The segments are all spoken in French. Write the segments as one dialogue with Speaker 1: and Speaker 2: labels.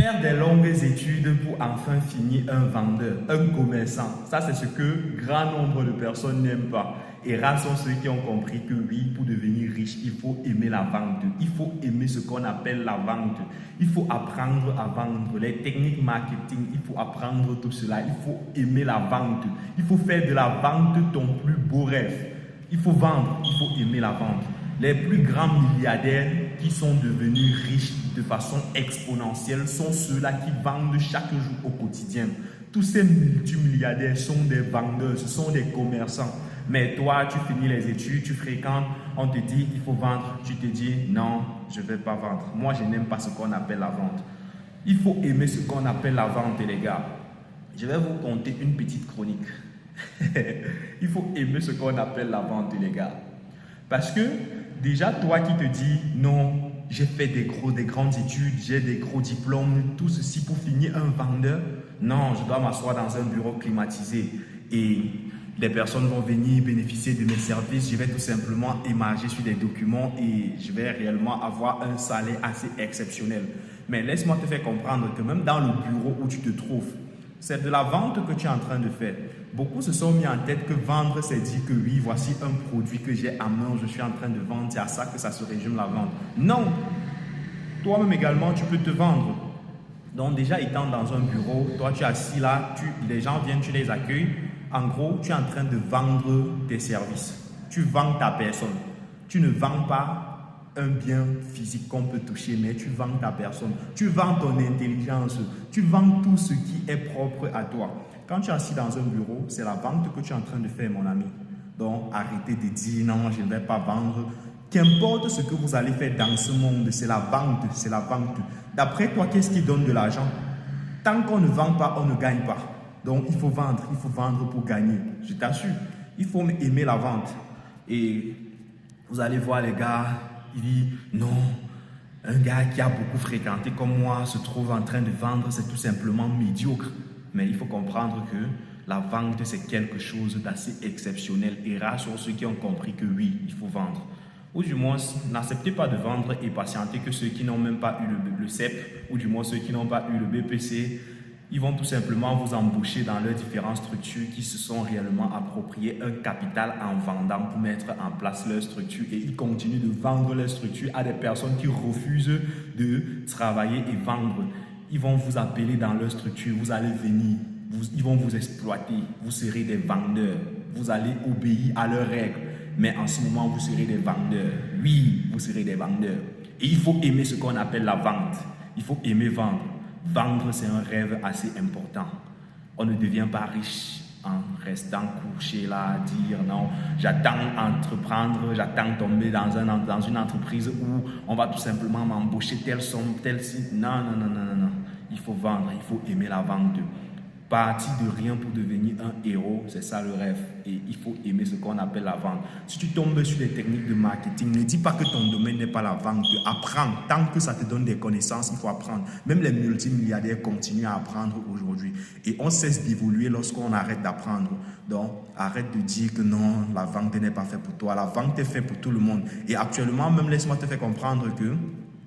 Speaker 1: Faire des longues études pour enfin finir un vendeur, un commerçant, ça c'est ce que grand nombre de personnes n'aiment pas. Et rares sont ceux qui ont compris que oui, pour devenir riche, il faut aimer la vente. Il faut aimer ce qu'on appelle la vente. Il faut apprendre à vendre, les techniques marketing, il faut apprendre tout cela. Il faut aimer la vente. Il faut faire de la vente ton plus beau rêve. Il faut vendre, il faut aimer la vente. Les plus grands milliardaires qui sont devenus riches de façon exponentielle sont ceux-là qui vendent chaque jour au quotidien. Tous ces multimilliardaires sont des vendeurs, ce sont des commerçants. Mais toi, tu finis les études, tu fréquentes, on te dit il faut vendre, tu te dis non, je ne vais pas vendre. Moi, je n'aime pas ce qu'on appelle la vente. Il faut aimer ce qu'on appelle la vente, les gars. Je vais vous conter une petite chronique. Il faut aimer ce qu'on appelle la vente, les gars. Parce que déjà, toi qui te dis non, j'ai fait des grandes études, j'ai des gros diplômes, tout ceci pour finir un vendeur. Non, je dois m'asseoir dans un bureau climatisé et les personnes vont venir bénéficier de mes services. Je vais tout simplement émarger sur des documents et je vais réellement avoir un salaire assez exceptionnel. Mais laisse-moi te faire comprendre que même dans le bureau où tu te trouves, c'est de la vente que tu es en train de faire. Beaucoup se sont mis en tête que vendre, c'est dire que oui, voici un produit que j'ai à main, je suis en train de vendre, c'est à ça que ça se résume la vente. Non! Toi-même également, tu peux te vendre. Donc déjà étant dans un bureau, toi tu es assis là, les gens viennent, tu les accueilles. En gros, tu es en train de vendre tes services. Tu vends ta personne. Tu ne vends pas un bien physique qu'on peut toucher, mais tu vends ta personne. Tu vends ton intelligence. Tu vends tout ce qui est propre à toi. Quand tu es assis dans un bureau, c'est la vente que tu es en train de faire, mon ami. Donc, arrêtez de dire non, je ne vais pas vendre. Qu'importe ce que vous allez faire dans ce monde, c'est la vente, c'est la vente. D'après toi, qu'est-ce qui donne de l'argent? Tant qu'on ne vend pas, on ne gagne pas. Donc, il faut vendre pour gagner. Je t'assure, il faut aimer la vente. Et vous allez voir les gars, il dit non, un gars qui a beaucoup fréquenté comme moi se trouve en train de vendre, c'est tout simplement médiocre. Mais il faut comprendre que la vente, c'est quelque chose d'assez exceptionnel. Et rares sont ceux qui ont compris que oui, il faut vendre. Ou du moins, n'acceptez pas de vendre et patientez que ceux qui n'ont même pas eu le CEP, ou du moins ceux qui n'ont pas eu le BPC, ils vont tout simplement vous embaucher dans leurs différentes structures qui se sont réellement appropriées un capital en vendant pour mettre en place leur structure. Et ils continuent de vendre leur structure à des personnes qui refusent de travailler et vendre. Ils vont vous appeler dans leur structure, vous allez venir, ils vont vous exploiter, vous serez des vendeurs, vous allez obéir à leurs règles. Mais en ce moment, vous serez des vendeurs. Oui, vous serez des vendeurs. Et il faut aimer ce qu'on appelle la vente. Il faut aimer vendre. Vendre, c'est un rêve assez important. On ne devient pas riche en restant couché là, dire non, j'attends entreprendre, j'attends tomber dans une entreprise où on va tout simplement m'embaucher telle somme, telle site. Non, non, non, non, non, non. Il faut vendre, il faut aimer la vente. Partir de rien pour devenir un héros, c'est ça le rêve. Et il faut aimer ce qu'on appelle la vente. Si tu tombes sur des techniques de marketing, ne dis pas que ton domaine n'est pas la vente. Apprends. Tant que ça te donne des connaissances, il faut apprendre. Même les multimilliardaires continuent à apprendre aujourd'hui. Et on cesse d'évoluer lorsqu'on arrête d'apprendre. Donc, arrête de dire que non, la vente n'est pas faite pour toi. La vente est faite pour tout le monde. Et actuellement, même laisse-moi te faire comprendre que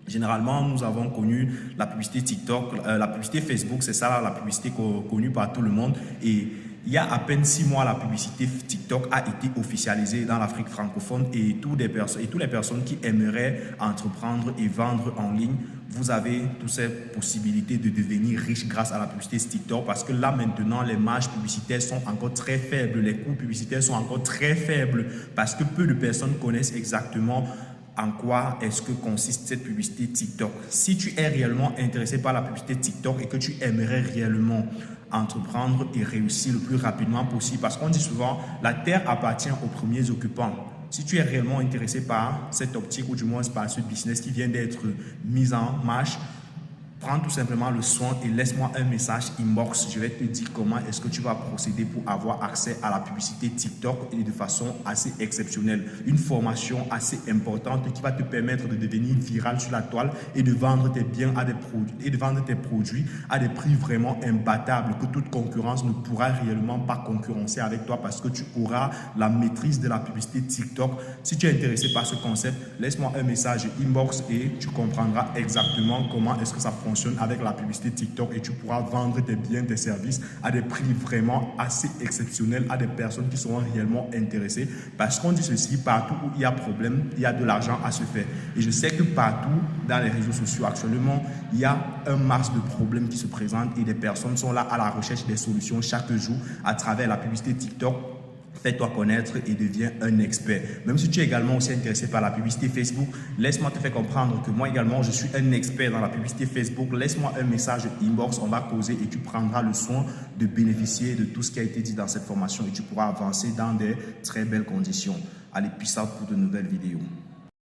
Speaker 1: généralement, nous avons connu la publicité TikTok, la publicité Facebook, c'est ça la publicité connue par tout le monde. Et il y a à peine 6 mois, la publicité TikTok a été officialisée dans l'Afrique francophone et toutes les personnes qui aimeraient entreprendre et vendre en ligne, vous avez toutes ces possibilités de devenir riche grâce à la publicité TikTok parce que là maintenant, les marges publicitaires sont encore très faibles, les coûts publicitaires sont encore très faibles parce que peu de personnes connaissent exactement en quoi est-ce que consiste cette publicité TikTok. Si tu es réellement intéressé par la publicité TikTok et que tu aimerais réellement entreprendre et réussir le plus rapidement possible, parce qu'on dit souvent, la terre appartient aux premiers occupants. Si tu es réellement intéressé par cette optique ou du moins par ce business qui vient d'être mis en marche, prends tout simplement le soin et laisse-moi un message inbox. Je vais te dire comment est-ce que tu vas procéder pour avoir accès à la publicité TikTok et de façon assez exceptionnelle. Une formation assez importante qui va te permettre de devenir viral sur la toile et de vendre tes biens à des produits à des prix vraiment imbattables que toute concurrence ne pourra réellement pas concurrencer avec toi parce que tu auras la maîtrise de la publicité TikTok. Si tu es intéressé par ce concept, laisse-moi un message inbox et tu comprendras exactement comment est-ce que ça fonctionne
Speaker 2: fonctionne avec la publicité TikTok et tu pourras vendre tes biens, tes services à des prix vraiment assez exceptionnels à des personnes qui seront réellement intéressées. Parce qu'on dit ceci, partout où il y a problème, il y a de l'argent à se faire. Et je sais que partout dans les réseaux sociaux actuellement, il y a un masse de problèmes qui se présentent et des personnes sont là à la recherche des solutions chaque jour à travers la publicité TikTok. Fais-toi connaître et deviens un expert. Même si tu es également aussi intéressé par la publicité Facebook, laisse-moi te faire comprendre que moi également, je suis un expert dans la publicité Facebook. Laisse-moi un message inbox, on va causer et tu prendras le soin de bénéficier de tout ce qui a été dit dans cette formation et tu pourras avancer dans des très belles conditions. Allez, peace out pour de nouvelles vidéos.